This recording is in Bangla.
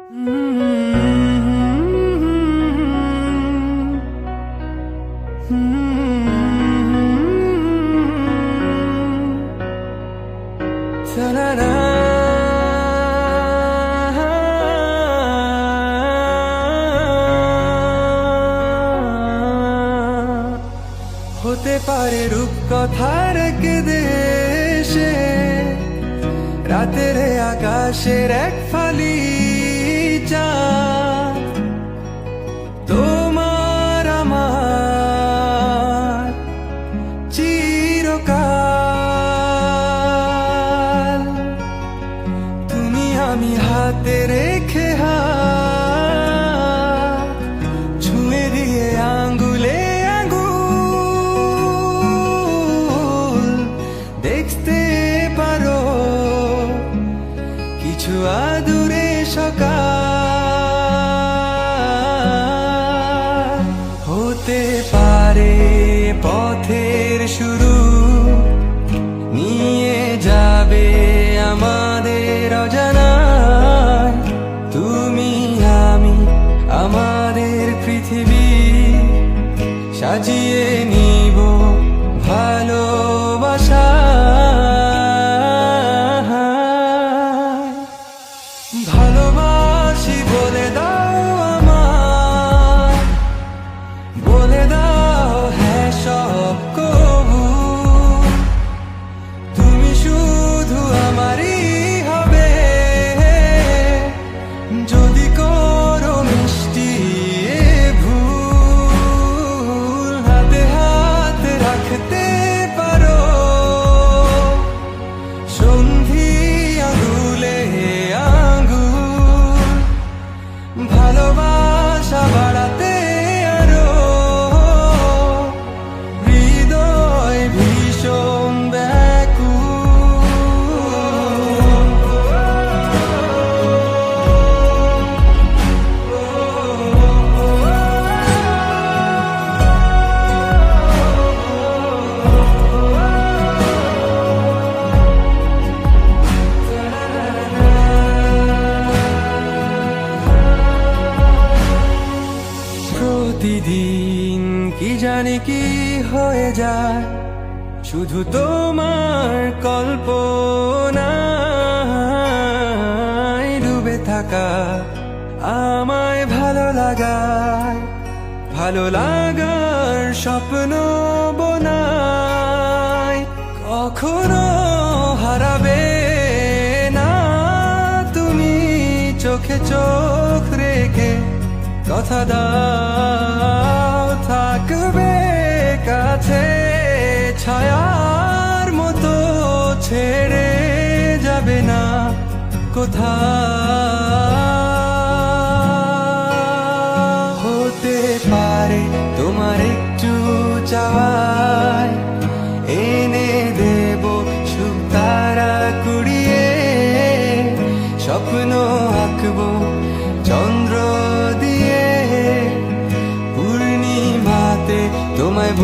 হতে পারে রূপকথার দেশে রাতের আকাশের এক ফালি চাঁদ, তোমার আমার চিরকাল। তুমি আমি হাতে রেখে হাত ছুঁয়ে দিয়ে আঙ্গুলে আঙ্গুল দেখতে পারো কিছু আদুরে সকাল। হতে পারে পথের শুরু, নিয়ে যাবে আমাদের অজানায়। তুমি আমি আমাদের পৃথিবী সাজিয়ে নিব ভালোবাসা। ভালোবাসি বলে দাও আমায়, বলে দাও হ্যাঁ সব কবু। তুমি শুধু আমারই হবে, যদি করো মিষ্টি এ ভুল। হাতে হাত রাখতে পারো সন্ধি আঙুলে আঙ্গুল। ভালোবাসা বাড়াতে আরো হৃদয় ভীষণ প্রতিদিন কি জানি কি হয়ে যায়, শুধু তোমার কল্পনায় ডুবে থাকা আমায় ভালো লাগায়। ভালো লাগার স্বপ্ন বোনায়, কখনো হারাবে না তুমি চোখে চোখ রেখে। কথা দাও থাকবে কাছে, ছায়ার মতো ছেড়ে যাবে না কোথাও। হতে পারে তোমার একটু চাওয়ায় এনে দেব সুখ তারা কুড়িয়ে। স্বপ্ন আঁকবো চন্দ্র দিয়ে, পূর্ণিমাতে তোমায়